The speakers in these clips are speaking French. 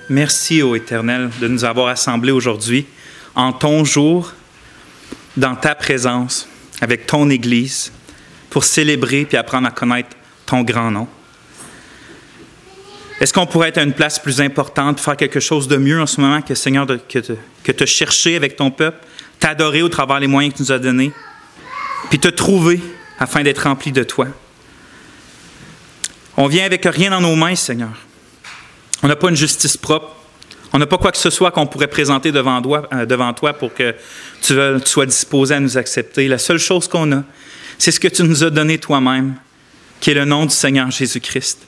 Merci, ô Éternel, de nous avoir assemblés aujourd'hui en ton jour, dans ta présence, avec ton Église, pour célébrer puis apprendre à connaître ton grand nom. Est-ce qu'on pourrait être à une place plus importante, faire quelque chose de mieux en ce moment que, Seigneur, que te chercher avec ton peuple, t'adorer au travers des moyens que tu nous as donnés, puis te trouver afin d'être rempli de toi? On vient avec rien dans nos mains, Seigneur. On n'a pas une justice propre. On n'a pas quoi que ce soit qu'on pourrait présenter devant toi pour que tu sois disposé à nous accepter. La seule chose qu'on a, c'est ce que tu nous as donné toi-même, qui est le nom du Seigneur Jésus-Christ,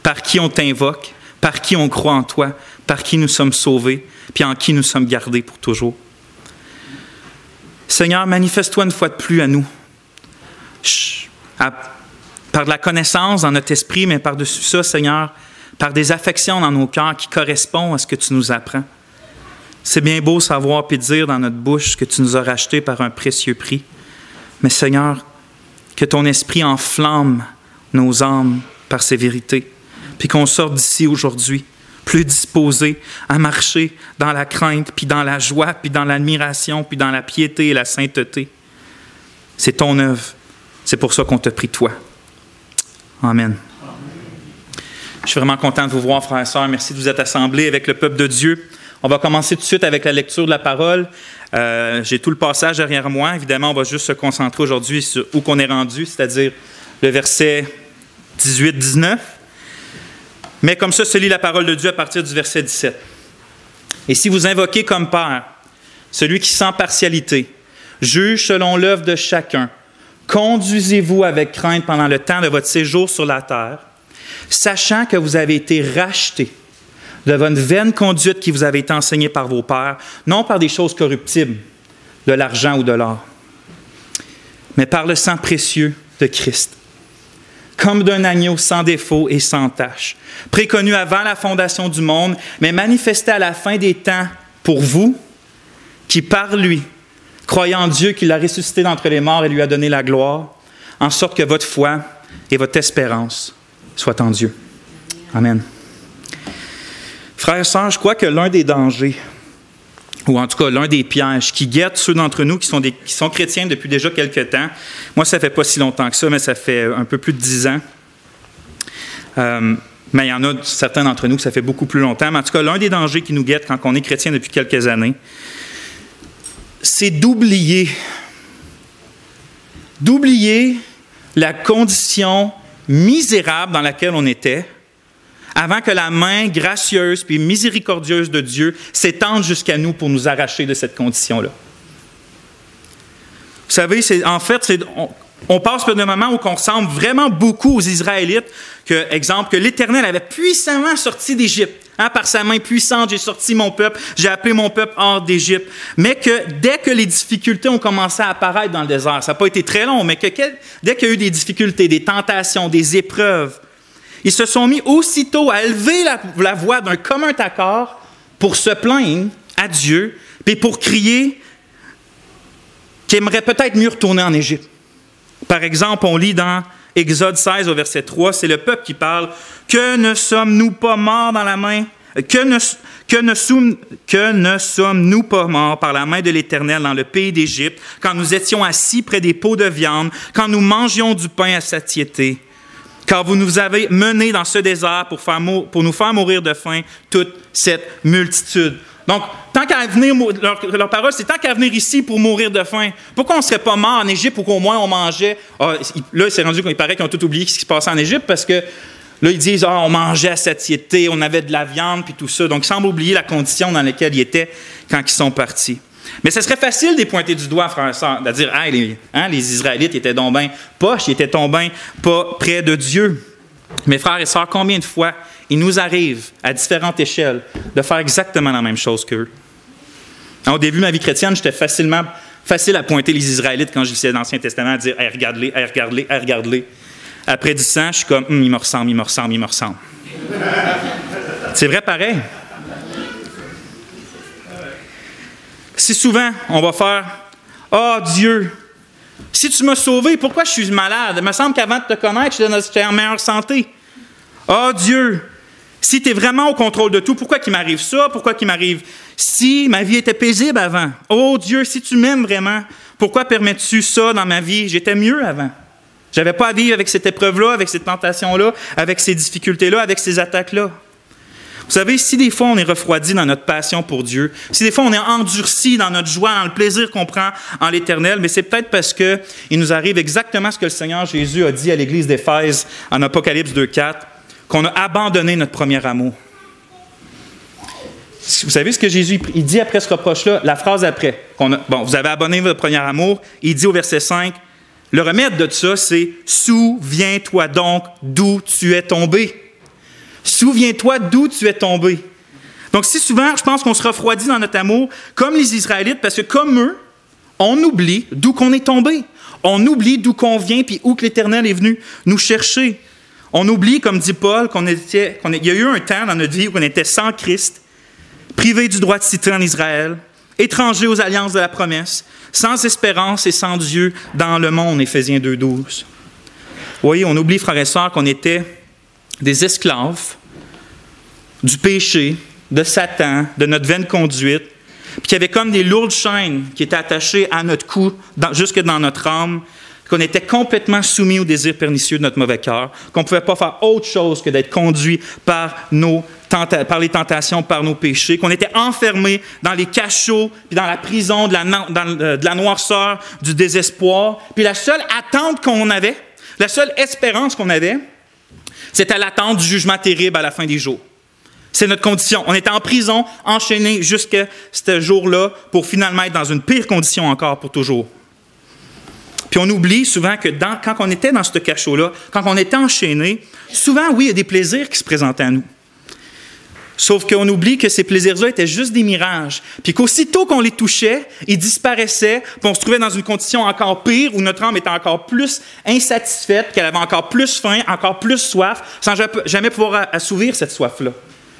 par qui on t'invoque, par qui on croit en toi, par qui nous sommes sauvés, puis en qui nous sommes gardés pour toujours. Seigneur, manifeste-toi une fois de plus à nous, par de la connaissance dans notre esprit, mais par-dessus ça, Seigneur, par des affections dans nos cœurs qui correspondent à ce que tu nous apprends. C'est bien beau savoir puis dire dans notre bouche que tu nous as rachetés par un précieux prix. Mais Seigneur, que ton esprit enflamme nos âmes par ces vérités, puis qu'on sorte d'ici aujourd'hui plus disposés à marcher dans la crainte, puis dans la joie, puis dans l'admiration, puis dans la piété et la sainteté. C'est ton œuvre. C'est pour ça qu'on t'a pris toi. Amen. Je suis vraiment content de vous voir, frères et sœurs. Merci de vous être assemblés avec le peuple de Dieu. On va commencer tout de suite avec la lecture de la parole. J'ai tout le passage derrière moi. Évidemment, on va juste se concentrer aujourd'hui sur où qu'on est rendu, c'est-à-dire le verset 18-19. Mais comme ça se lit la parole de Dieu à partir du verset 17. « Et si vous invoquez comme Père celui qui, sans partialité, juge selon l'œuvre de chacun, conduisez-vous avec crainte pendant le temps de votre séjour sur la terre, sachant que vous avez été rachetés de votre vaine conduite qui vous avait été enseignée par vos pères, non par des choses corruptibles, de l'argent ou de l'or, mais par le sang précieux de Christ, comme d'un agneau sans défaut et sans tache, préconnu avant la fondation du monde, mais manifesté à la fin des temps pour vous, qui par lui, croyant en Dieu qui l'a ressuscité d'entre les morts et lui a donné la gloire, en sorte que votre foi et votre espérance soient en Dieu. » Amen. Frères et sœurs, je crois que l'un des dangers, ou en tout cas l'un des pièges qui guettent ceux d'entre nous qui sont chrétiens depuis déjà quelque temps, moi ça ne fait pas si longtemps que ça, mais ça fait un peu plus de 10 ans. Mais il y en a certains d'entre nous que ça fait beaucoup plus longtemps. Mais en tout cas, l'un des dangers qui nous guette quand on est chrétien depuis quelques années, c'est d'oublier la condition misérable dans laquelle on était avant que la main gracieuse puis miséricordieuse de Dieu s'étende jusqu'à nous pour nous arracher de cette condition-là. Vous savez, on passe par un moment où on ressemble vraiment beaucoup aux Israélites, que l'Éternel avait puissamment sorti d'Égypte. Par sa main puissante, j'ai sorti mon peuple, j'ai appelé mon peuple hors d'Égypte. Mais que dès que les difficultés ont commencé à apparaître dans le désert, ça n'a pas été très long, mais dès qu'il y a eu des difficultés, des tentations, des épreuves, ils se sont mis aussitôt à élever la voix d'un commun accord pour se plaindre à Dieu, puis pour crier qu'ils aimeraient peut-être mieux retourner en Égypte. Par exemple, on lit dans Exode 16 au verset 3, c'est le peuple qui parle. « Que ne sommes-nous pas morts dans la main? Que ne sommes-nous pas morts par la main de l'Éternel dans le pays d'Égypte, quand nous étions assis près des pots de viande, quand nous mangions du pain à satiété? Car vous nous avez menés dans ce désert pour nous faire mourir de faim toute cette multitude. » Donc, tant qu'à venir, leur parole, c'est tant qu'à venir ici pour mourir de faim. Pourquoi on ne serait pas mort en Égypte ou qu'au moins on mangeait? Là, c'est rendu qu'il paraît qu'ils ont tout oublié ce qui se passait en Égypte parce que là, ils disent on mangeait à satiété, on avait de la viande puis tout ça. Donc, ils semblent oublier la condition dans laquelle ils étaient quand ils sont partis. Mais ce serait facile de les pointer du doigt, frères et sœurs, de dire les Israélites étaient donc bien poches, ils étaient donc bien pas près de Dieu. Mais frères et sœurs, combien de fois il nous arrive, à différentes échelles, de faire exactement la même chose qu'eux? Au début de ma vie chrétienne, j'étais facile à pointer les Israélites quand je lisais l'Ancien Testament, à dire « Hey, regarde-les, hey, regarde-les, hey, regarde-les ». Après 10 ans, je suis comme « Il me ressemble, il me ressemble, il me ressemble ». C'est vrai pareil. Si souvent, on va faire « Oh Dieu, si tu m'as sauvé, pourquoi je suis malade? Il me semble qu'avant de te connaître, j'étais en meilleure santé. Oh Dieu, Si tu es vraiment au contrôle de tout, pourquoi qu'il m'arrive ça? Pourquoi qu'il m'arrive si ma vie était paisible avant? Oh Dieu, si tu m'aimes vraiment, pourquoi permets-tu ça dans ma vie? J'étais mieux avant. Je n'avais pas à vivre avec cette épreuve-là, avec cette tentation-là, avec ces difficultés-là, avec ces attaques-là. Vous savez, si des fois on est refroidi dans notre passion pour Dieu, si des fois on est endurci dans notre joie, dans le plaisir qu'on prend en l'Éternel, mais c'est peut-être parce qu'il nous arrive exactement ce que le Seigneur Jésus a dit à l'Église d'Éphèse en Apocalypse 2,4, qu'on a abandonné notre premier amour. Vous savez ce que Jésus il dit après ce reproche-là? La phrase après. Vous avez abandonné votre premier amour. Il dit au verset 5, le remède de ça, c'est « Souviens-toi donc d'où tu es tombé. » Souviens-toi d'où tu es tombé. Donc, si souvent, je pense qu'on se refroidit dans notre amour, comme les Israélites, parce que comme eux, on oublie d'où qu'on est tombé. On oublie d'où qu'on vient, puis où que l'Éternel est venu nous chercher. On oublie, comme dit Paul, il y a eu un temps dans notre vie où on était sans Christ, privé du droit de cité en Israël, étranger aux alliances de la promesse, sans espérance et sans Dieu dans le monde, Éphésiens 2,12. Vous voyez, on oublie, frères et sœurs, qu'on était des esclaves du péché, de Satan, de notre vaine conduite, puis qu'il y avait comme des lourdes chaînes qui étaient attachées à notre cou, jusque dans notre âme, qu'on était complètement soumis aux désirs pernicieux de notre mauvais cœur, qu'on ne pouvait pas faire autre chose que d'être conduit par les tentations, par nos péchés, qu'on était enfermés dans les cachots, puis dans la prison de la noirceur, du désespoir. Puis la seule attente qu'on avait, la seule espérance qu'on avait, c'était l'attente du jugement terrible à la fin des jours. C'est notre condition. On était en prison, enchaînés jusqu'à ce jour-là, pour finalement être dans une pire condition encore pour toujours. Puis on oublie souvent que quand on était dans ce cachot-là, quand on était enchaîné, souvent, oui, il y a des plaisirs qui se présentaient à nous. Sauf qu'on oublie que ces plaisirs-là étaient juste des mirages. Puis qu'aussitôt qu'on les touchait, ils disparaissaient, puis on se trouvait dans une condition encore pire, où notre âme était encore plus insatisfaite, qu'elle avait encore plus faim, encore plus soif, sans jamais pouvoir assouvir cette soif-là.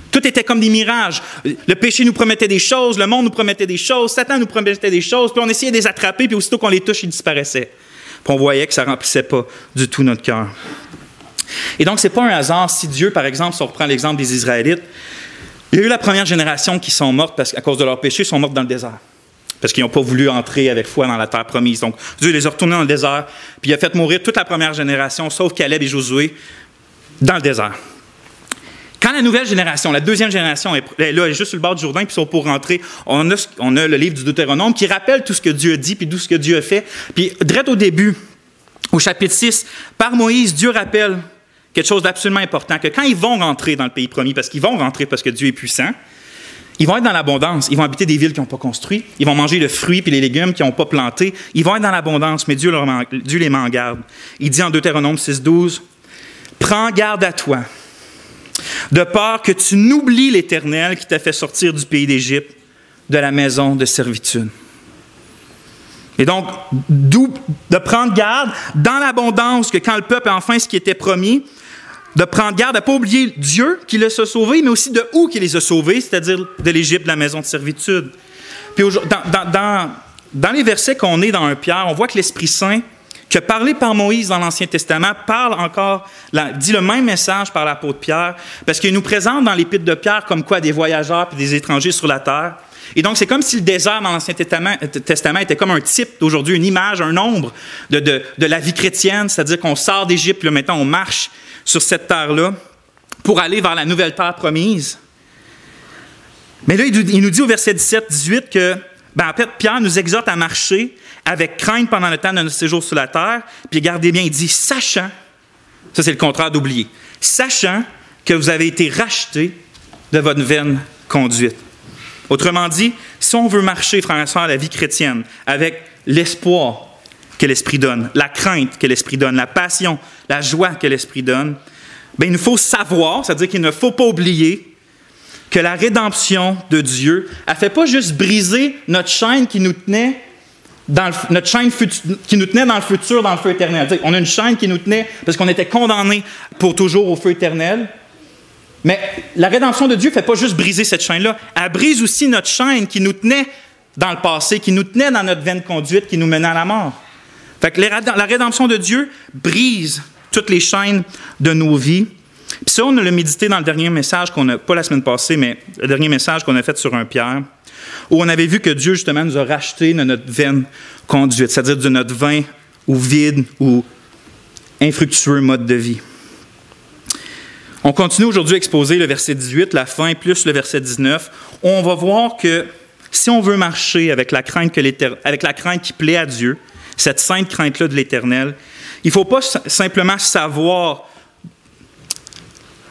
Tout était comme des mirages. Le péché nous promettait des choses, le monde nous promettait des choses, Satan nous promettait des choses, puis on essayait de les attraper, puis aussitôt qu'on les touche, ils disparaissaient. Puis on voyait que ça ne remplissait pas du tout notre cœur. Et donc, ce n'est pas un hasard si Dieu, par exemple, si on reprend l'exemple des Israélites, il y a eu la première génération qui sont mortes à cause de leur péché, sont mortes dans le désert. Parce qu'ils n'ont pas voulu entrer avec foi dans la terre promise. Donc, Dieu les a retournés dans le désert, puis il a fait mourir toute la première génération, sauf Caleb et Josué, dans le désert. Quand la nouvelle génération, la deuxième génération est là, elle est juste sur le bord du Jourdain, puis ils sont pour rentrer, on a le livre du Deutéronome qui rappelle tout ce que Dieu a dit, puis tout ce que Dieu a fait. Puis, direct au début, au chapitre 6, par Moïse, Dieu rappelle quelque chose d'absolument important, que quand ils vont rentrer dans le pays promis, parce qu'ils vont rentrer parce que Dieu est puissant, ils vont être dans l'abondance. Ils vont habiter des villes qu'ils n'ont pas construites. Ils vont manger le fruit et les légumes qu'ils n'ont pas plantés. Ils vont être dans l'abondance, mais Dieu les met en garde. Il dit en Deutéronome 6,12, « Prends garde à toi, de peur que tu n'oublies l'Éternel qui t'a fait sortir du pays d'Égypte, de la maison de servitude. » Et donc, de prendre garde dans l'abondance, que quand le peuple a enfin ce qui était promis, de prendre garde à ne pas oublier Dieu qui les a sauvés, mais aussi de où qui les a sauvés, c'est-à-dire de l'Égypte, de la maison de servitude. Puis dans les versets qu'on est dans 1 Pierre, on voit que l'Esprit Saint, qui a parlé par Moïse dans l'Ancien Testament, dit le même message par l'apôtre Pierre, parce qu'il nous présente dans l'Épître de Pierre comme quoi des voyageurs et des étrangers sur la terre. Et donc, c'est comme si le désert dans l'Ancien Testament était comme un type d'aujourd'hui, une image, un ombre de la vie chrétienne, c'est-à-dire qu'on sort d'Égypte, puis là, maintenant, on marche sur cette terre-là pour aller vers la nouvelle terre promise. Mais là, il nous dit au verset 17-18 que, en fait, Pierre nous exhorte à marcher avec crainte pendant le temps de notre séjour sur la terre, puis gardez bien, il dit, sachant, ça c'est le contraire d'oublier, sachant que vous avez été rachetés de votre vaine conduite. Autrement dit, si on veut marcher, frères et sœurs, la vie chrétienne, avec l'espoir que l'Esprit donne, la crainte que l'Esprit donne, la passion, la joie que l'Esprit donne, il nous faut savoir, c'est-à-dire qu'il ne faut pas oublier que la rédemption de Dieu, elle ne fait pas juste briser notre chaîne qui nous tenait dans le futur, dans le feu éternel. On a une chaîne qui nous tenait parce qu'on était condamnés pour toujours au feu éternel. Mais la rédemption de Dieu ne fait pas juste briser cette chaîne-là. Elle brise aussi notre chaîne qui nous tenait dans le passé, qui nous tenait dans notre vaine conduite, qui nous menait à la mort. Fait que la rédemption de Dieu brise toutes les chaînes de nos vies. Puis ça, on l'a médité dans le dernier message qu'on a, pas la semaine passée, mais le dernier message qu'on a fait sur 1 Pierre, où on avait vu que Dieu, justement, nous a racheté de notre vaine conduite, c'est-à-dire de notre vain ou vide ou infructueux mode de vie. On continue aujourd'hui à exposer le verset 18, la fin, plus le verset 19, où on va voir que si on veut marcher avec la crainte qui plaît à Dieu, cette sainte crainte-là de l'Éternel, il ne faut pas simplement savoir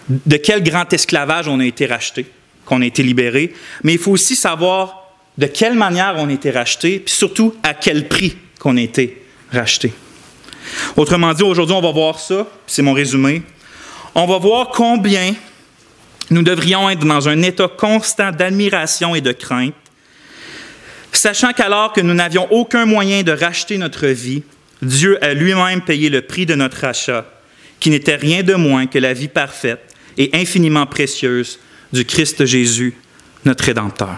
de quel grand esclavage on a été racheté, qu'on a été libéré, mais il faut aussi savoir de quelle manière on a été racheté, puis surtout à quel prix qu'on a été racheté. Autrement dit, aujourd'hui, on va voir ça, c'est mon résumé. On va voir combien nous devrions être dans un état constant d'admiration et de crainte, sachant qu'alors que nous n'avions aucun moyen de racheter notre vie, Dieu a lui-même payé le prix de notre rachat, qui n'était rien de moins que la vie parfaite et infiniment précieuse du Christ Jésus, notre Rédempteur.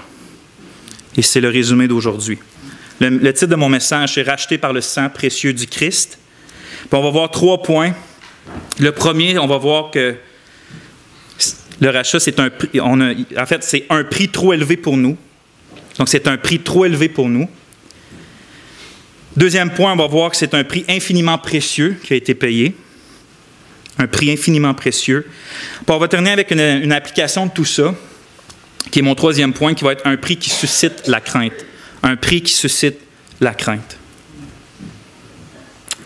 Et c'est le résumé d'aujourd'hui. Le titre de mon message, c'est « Racheté par le sang précieux du Christ ». Puis on va voir 3 points. Le premier, on va voir que le rachat, c'est un prix, c'est un prix trop élevé pour nous. Donc, c'est un prix trop élevé pour nous. Deuxième point, on va voir que c'est un prix infiniment précieux qui a été payé. Un prix infiniment précieux. Puis on va terminer avec une application de tout ça, qui est mon troisième point, qui va être un prix qui suscite la crainte. Un prix qui suscite la crainte.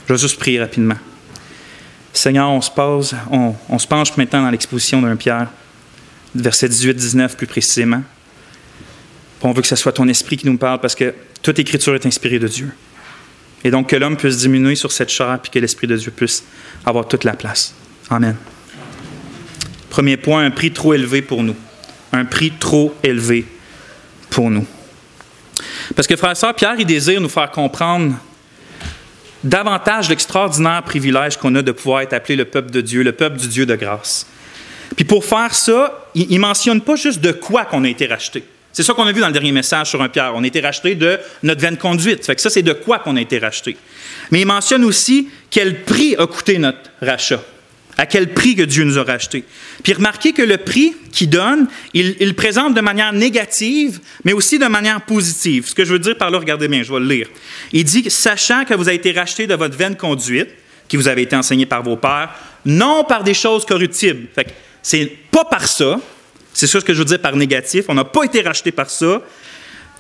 Je vais juste prier rapidement. Seigneur, on se penche maintenant dans l'exposition d'1 Pierre, verset 18-19 plus précisément. Puis on veut que ce soit ton esprit qui nous parle parce que toute écriture est inspirée de Dieu. Et donc que l'homme puisse diminuer sur cette chair puis que l'Esprit de Dieu puisse avoir toute la place. Amen. Premier point, un prix trop élevé pour nous. Un prix trop élevé pour nous. Parce que, frères et sœurs, Pierre, il désire nous faire comprendre davantage l'extraordinaire privilège qu'on a de pouvoir être appelé le peuple de Dieu, le peuple du Dieu de grâce. Puis pour faire ça, il ne mentionne pas juste de quoi qu'on a été racheté. C'est ça qu'on a vu dans le dernier message sur 1 Pierre. On a été racheté de notre vaine conduite. Fait que ça, c'est de quoi qu'on a été racheté. Mais il mentionne aussi quel prix a coûté notre rachat. À quel prix que Dieu nous a rachetés. Puis remarquez que le prix qu'il donne, il le présente de manière négative, mais aussi de manière positive. Ce que je veux dire par là, regardez bien, je vais le lire. Il dit, sachant que vous avez été rachetés de votre vaine conduite, qui vous avait été enseignée par vos pères, non par des choses corruptibles. Fait que c'est pas par ça. C'est ça ce que je veux dire par négatif. On n'a pas été rachetés par ça.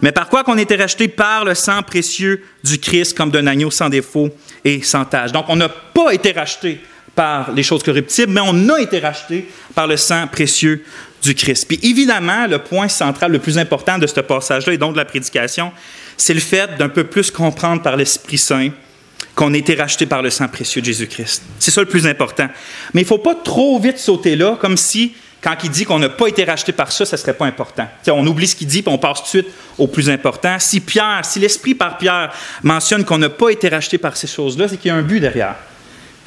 Mais par quoi qu'on a été rachetés? Par le sang précieux du Christ, comme d'un agneau sans défaut et sans tache. Donc, on n'a pas été rachetés par les choses corruptibles, mais on a été rachetés par le sang précieux du Christ. Puis évidemment, le point central, le plus important de ce passage-là, et donc de la prédication, c'est le fait d'un peu plus comprendre par l'Esprit Saint qu'on a été rachetés par le sang précieux de Jésus-Christ. C'est ça le plus important. Mais il ne faut pas trop vite sauter là, comme si, quand il dit qu'on n'a pas été racheté par ça, ça ne serait pas important. T'sais, on oublie ce qu'il dit, puis on passe tout de suite au plus important. Si l'Esprit par Pierre mentionne qu'on n'a pas été racheté par ces choses-là, c'est qu'il y a un but derrière.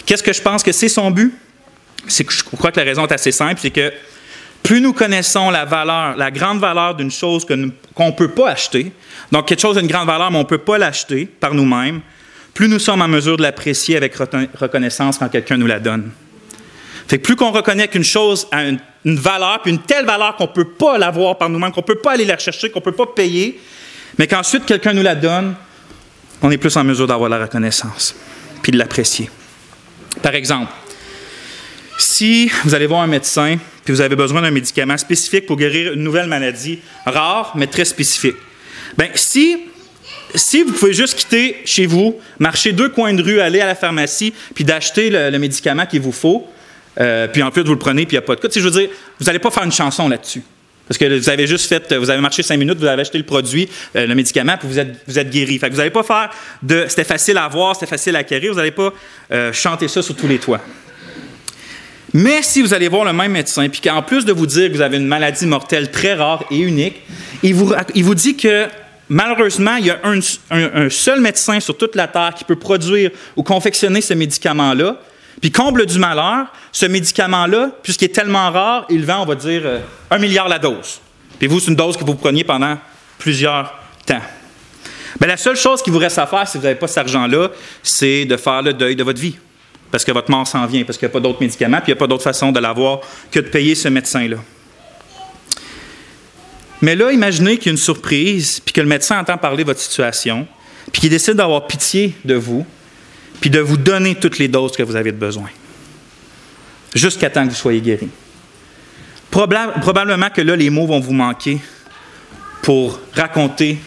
Qu'est-ce que je pense que c'est son but? C'est que je crois que la raison est assez simple, c'est que plus nous connaissons la valeur, la grande valeur d'une chose qu'on ne peut pas acheter, donc quelque chose d'une grande valeur, mais on ne peut pas l'acheter par nous-mêmes, plus nous sommes en mesure de l'apprécier avec reconnaissance quand quelqu'un nous la donne. Fait que plus qu'on reconnaît qu'une chose a une valeur, puis une telle valeur qu'on ne peut pas l'avoir par nous-mêmes, qu'on ne peut pas aller la chercher, qu'on ne peut pas payer, mais qu'ensuite quelqu'un nous la donne, on est plus en mesure d'avoir la reconnaissance, puis de l'apprécier. Par exemple, si vous allez voir un médecin, puis vous avez besoin d'un médicament spécifique pour guérir une nouvelle maladie, rare, mais très spécifique, bien, si vous pouvez juste quitter chez vous, marcher 2 coins de rue, aller à la pharmacie, puis d'acheter le médicament qu'il vous faut, puis en plus, vous le prenez, puis il n'y a pas de cas. Je veux dire, vous n'allez pas faire une chanson là-dessus. Parce que vous avez marché 5 minutes, vous avez acheté le produit, le médicament, puis vous êtes guéri. Fait que vous n'allez pas faire de « c'était facile à voir, c'était facile à acquérir », vous n'allez pas chanter ça sur tous les toits. Mais si vous allez voir le même médecin, puis qu'en plus de vous dire que vous avez une maladie mortelle très rare et unique, il vous dit que malheureusement, il y a un seul médecin sur toute la Terre qui peut produire ou confectionner ce médicament-là. Puis comble du malheur, ce médicament-là, puisqu'il est tellement rare, il vend, on va dire, 1 milliard la dose. Puis vous, c'est une dose que vous preniez pendant plusieurs temps. Bien, la seule chose qu'il vous reste à faire, si vous n'avez pas cet argent-là, c'est de faire le deuil de votre vie. parce que votre mort s'en vient, parce qu'il n'y a pas d'autres médicaments, puis il n'y a pas d'autre façon de l'avoir que de payer ce médecin-là. Mais là, imaginez qu'il y a une surprise, puis que le médecin entend parler de votre situation, puis qu'il décide d'avoir pitié de vous, puis de vous donner toutes les doses que vous avez besoin, jusqu'à temps que vous soyez guéri. Probablement que là, les mots vont vous manquer pour raconter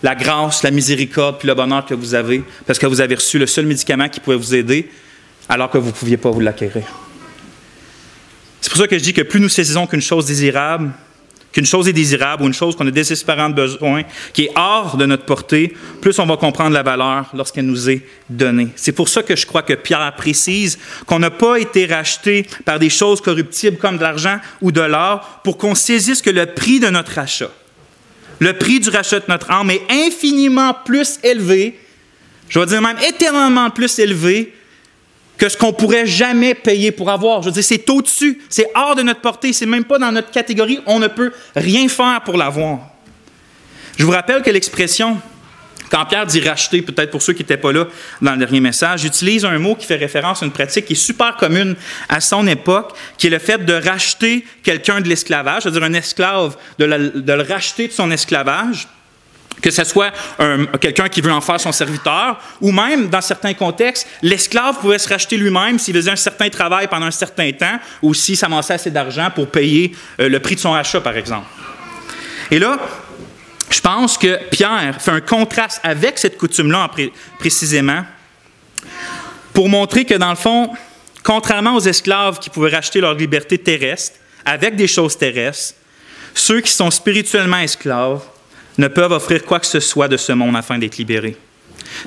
la grâce, la miséricorde, puis le bonheur que vous avez, parce que vous avez reçu le seul médicament qui pouvait vous aider, alors que vous ne pouviez pas vous l'acquérir. C'est pour ça que je dis que plus nous saisissons qu'une chose est désirable ou une chose qu'on a désespérément besoin, qui est hors de notre portée, plus on va comprendre la valeur lorsqu'elle nous est donnée. C'est pour ça que je crois que Pierre précise qu'on n'a pas été racheté par des choses corruptibles comme de l'argent ou de l'or pour qu'on saisisse que le prix de notre rachat, le prix du rachat de notre âme est infiniment plus élevé, je vais dire même éternellement plus élevé que ce qu'on pourrait jamais payer pour avoir. Je veux dire, c'est au-dessus, c'est hors de notre portée, c'est même pas dans notre catégorie, on ne peut rien faire pour l'avoir. Je vous rappelle que l'expression, quand Pierre dit racheter, peut-être pour ceux qui n'étaient pas là dans le dernier message, j'utilise un mot qui fait référence à une pratique qui est super commune à son époque, qui est le fait de racheter quelqu'un de l'esclavage, c'est-à-dire un esclave, de le racheter de son esclavage. Que ce soit quelqu'un qui veut en faire son serviteur, ou même, dans certains contextes, l'esclave pouvait se racheter lui-même s'il faisait un certain travail pendant un certain temps, ou s'il s'amassait assez d'argent pour payer le prix de son rachat, par exemple. Et là, je pense que Pierre fait un contraste avec cette coutume-là précisément, pour montrer que, dans le fond, contrairement aux esclaves qui pouvaient racheter leur liberté terrestre avec des choses terrestres, ceux qui sont spirituellement esclaves ne peuvent offrir quoi que ce soit de ce monde afin d'être libérés.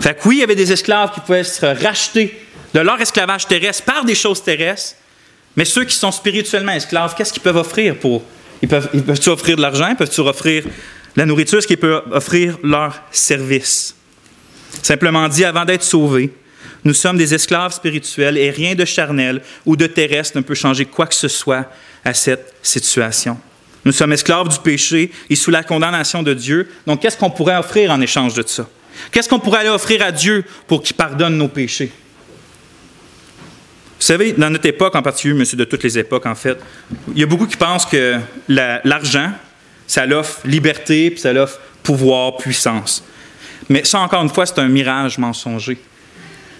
Fait que oui, il y avait des esclaves qui pouvaient se racheter de leur esclavage terrestre par des choses terrestres, mais ceux qui sont spirituellement esclaves, qu'est-ce qu'ils peuvent offrir pour... Ils peuvent-ils offrir de l'argent? Peuvent-ils offrir de la nourriture? Est-ce qu'ils peuvent offrir leur service? Simplement dit, avant d'être sauvés, nous sommes des esclaves spirituels et rien de charnel ou de terrestre ne peut changer quoi que ce soit à cette situation. Nous sommes esclaves du péché et sous la condamnation de Dieu. Donc, qu'est-ce qu'on pourrait offrir en échange de ça? Qu'est-ce qu'on pourrait aller offrir à Dieu pour qu'il pardonne nos péchés? Vous savez, dans notre époque en particulier, mais c'est de toutes les époques en fait, il y a beaucoup qui pensent que l'argent, ça l'offre liberté, puis ça l'offre pouvoir, puissance. Mais ça, encore une fois, c'est un mirage mensonger.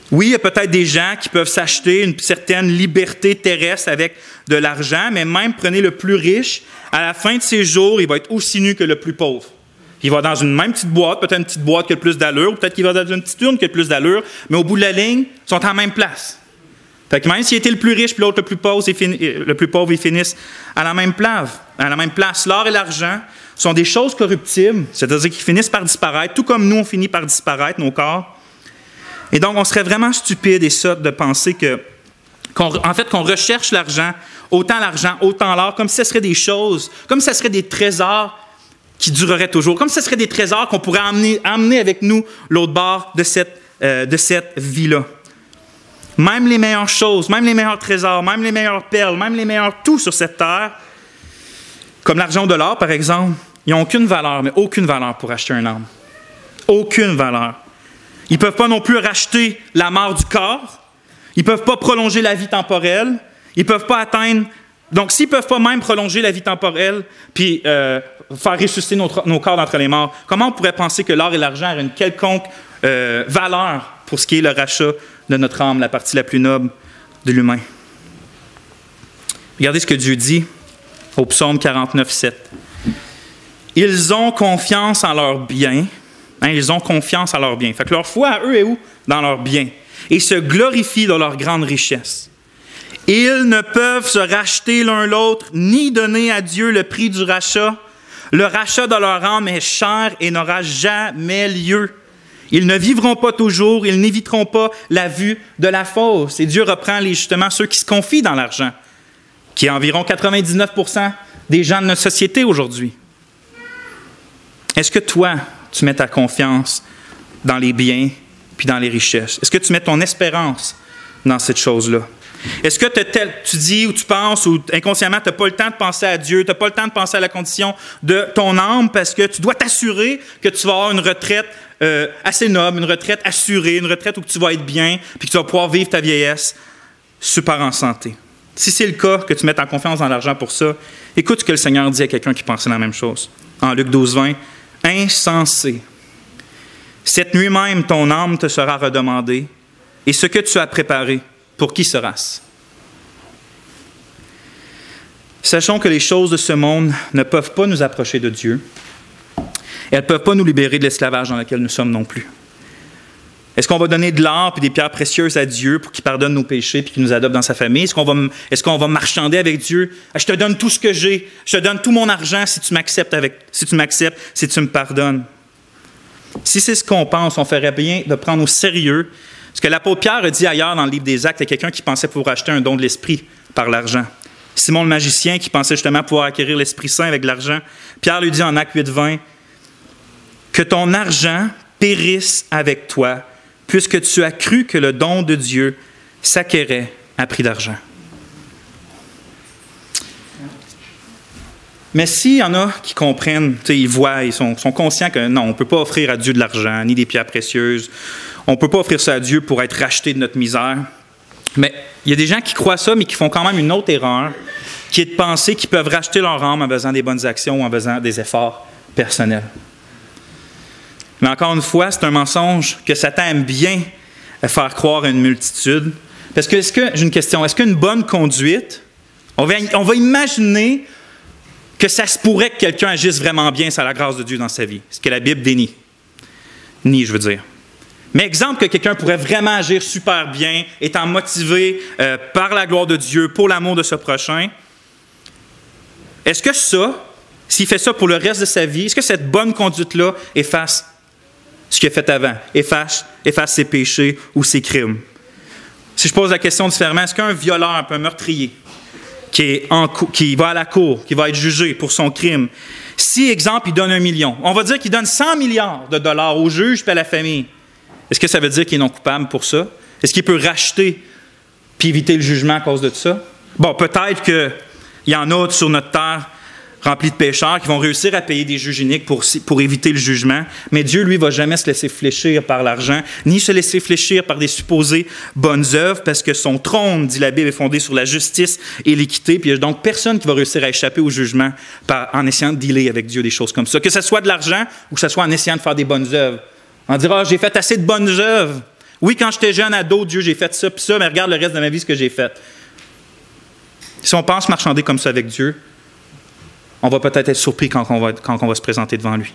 Oui, il y a peut-être des gens qui peuvent s'acheter une certaine liberté terrestre avec de l'argent, mais même prenez le plus riche, à la fin de ses jours, il va être aussi nu que le plus pauvre. Il va dans une même petite boîte, peut-être une petite boîte qui a le plus d'allure, peut-être qu'il va dans une petite urne qui a le plus d'allure, mais au bout de la ligne, ils sont en même place. Fait que même s'il était le plus riche puis l'autre le plus pauvre, ils finissent à la même place. L'or et l'argent sont des choses corruptibles, c'est-à-dire qu'ils finissent par disparaître, tout comme nous, on finit par disparaître, nos corps. Et donc, on serait vraiment stupide et sotte de penser qu'on recherche l'argent, autant l'or, comme si ce serait des choses, comme si ce serait des trésors qui dureraient toujours, comme si ce serait des trésors qu'on pourrait emmener avec nous l'autre bord de cette vie-là. Même les meilleures choses, même les meilleurs trésors, même les meilleures perles, même les meilleurs tout sur cette terre, comme l'argent ou de l'or, par exemple, ils n'ont aucune valeur, mais aucune valeur pour acheter un âme. Aucune valeur. Ils ne peuvent pas non plus racheter la mort du corps. Ils ne peuvent pas prolonger la vie temporelle. Ils ne peuvent pas atteindre... Donc, s'ils ne peuvent pas même prolonger la vie temporelle puis faire ressusciter nos corps d'entre les morts, comment on pourrait penser que l'or et l'argent auraient une quelconque valeur pour ce qui est le rachat de notre âme, la partie la plus noble de l'humain? Regardez ce que Dieu dit au psaume 49, 7. « Ils ont confiance en leurs biens. » Ils ont confiance en leurs biens. Fait que leur foi à eux est où? Dans leurs biens. Et se glorifient dans leur grande richesse. Ils ne peuvent se racheter l'un l'autre, ni donner à Dieu le prix du rachat. Le rachat de leur âme est cher et n'aura jamais lieu. Ils ne vivront pas toujours, ils n'éviteront pas la vue de la fosse. Et Dieu reprend justement ceux qui se confient dans l'argent, qui est environ 99% des gens de notre société aujourd'hui. Est-ce que toi, tu mets ta confiance dans les biens puis dans les richesses? Est-ce que tu mets ton espérance dans cette chose-là? Est-ce que tu dis ou tu penses ou inconsciemment, tu n'as pas le temps de penser à Dieu, tu n'as pas le temps de penser à la condition de ton âme parce que tu dois t'assurer que tu vas avoir une retraite assez noble, une retraite assurée, une retraite où tu vas être bien puis que tu vas pouvoir vivre ta vieillesse super en santé. Si c'est le cas, que tu mettes en confiance dans l'argent pour ça, écoute ce que le Seigneur dit à quelqu'un qui pensait la même chose. En Luc 12, 20, « Insensé, cette nuit même ton âme te sera redemandée, et ce que tu as préparé, pour qui sera-ce? » Sachons que les choses de ce monde ne peuvent pas nous approcher de Dieu. Elles ne peuvent pas nous libérer de l'esclavage dans lequel nous sommes non plus. Est-ce qu'on va donner de l'or et des pierres précieuses à Dieu pour qu'il pardonne nos péchés et qu'il nous adopte dans sa famille? Est-ce qu'on va marchander avec Dieu? Je te donne tout ce que j'ai. Je te donne tout mon argent si tu m'acceptes, si tu me pardonnes. Si c'est ce qu'on pense, on ferait bien de prendre au sérieux ce que l'apôtre Pierre a dit ailleurs dans le livre des Actes à quelqu'un qui pensait pouvoir acheter un don de l'Esprit par l'argent. Simon le magicien qui pensait justement pouvoir acquérir l'Esprit Saint avec l'argent. Pierre lui dit en Actes 8, 20, « Que ton argent périsse avec toi, puisque tu as cru que le don de Dieu s'acquérait à prix d'argent. » Mais s'il y en a qui comprennent, ils voient, ils sont conscients que non, on ne peut pas offrir à Dieu de l'argent, ni des pierres précieuses, on ne peut pas offrir ça à Dieu pour être racheté de notre misère. Mais il y a des gens qui croient ça, mais qui font quand même une autre erreur, qui est de penser qu'ils peuvent racheter leur âme en faisant des bonnes actions ou en faisant des efforts personnels. Mais encore une fois, c'est un mensonge que Satan aime bien faire croire à une multitude. Parce que, j'ai une question, est-ce qu'une bonne conduite, on va imaginer que ça se pourrait que quelqu'un agisse vraiment bien sans la grâce de Dieu dans sa vie, ce que la Bible dénie. Je veux dire. Mais exemple que quelqu'un pourrait vraiment agir super bien, étant motivé par la gloire de Dieu, pour l'amour de ce prochain, est-ce que ça, s'il fait ça pour le reste de sa vie, est-ce que cette bonne conduite-là efface ce qu'il a fait avant, efface ses péchés ou ses crimes? Si je pose la question différemment, est-ce qu'un violeur, un meurtrier, qui va à la cour, qui va être jugé pour son crime, si, exemple, il donne 1 million, on va dire qu'il donne 100 milliards de dollars au juge et à la famille, est-ce que ça veut dire qu'il est non coupable pour ça? Est-ce qu'il peut racheter puis éviter le jugement à cause de ça? Bon, peut-être qu'il y en a sur notre terre remplis de pécheurs qui vont réussir à payer des juges iniques pour éviter le jugement. Mais Dieu, lui, ne va jamais se laisser fléchir par l'argent, ni se laisser fléchir par des supposées bonnes œuvres, parce que son trône, dit la Bible, est fondé sur la justice et l'équité. Puis il n'y a donc personne qui va réussir à échapper au jugement en essayant de dealer avec Dieu des choses comme ça. Que ce soit de l'argent ou que ce soit en essayant de faire des bonnes œuvres. On dira, j'ai fait assez de bonnes œuvres. Oui, quand j'étais jeune ado, Dieu, j'ai fait ça, puis ça, mais regarde le reste de ma vie, ce que j'ai fait. Si on pense marchander comme ça avec Dieu, on va peut-être être surpris quand on va se présenter devant lui.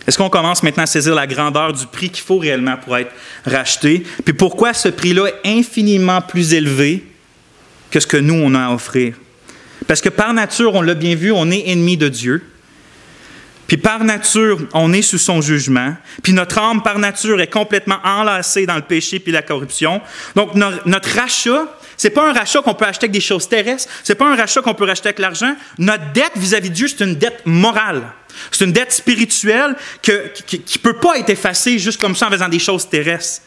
Est-ce qu'on commence maintenant à saisir la grandeur du prix qu'il faut réellement pour être racheté? Puis pourquoi ce prix-là est infiniment plus élevé que ce que nous, on a à offrir? Parce que par nature, on l'a bien vu, on est ennemi de Dieu. Puis par nature, on est sous son jugement. Puis notre âme, par nature, est complètement enlacée dans le péché puis la corruption. Donc notre rachat, c'est pas un rachat qu'on peut acheter avec des choses terrestres. C'est pas un rachat qu'on peut racheter avec l'argent. Notre dette vis-à-vis de Dieu, c'est une dette morale. C'est une dette spirituelle qui ne peut pas être effacée juste comme ça en faisant des choses terrestres.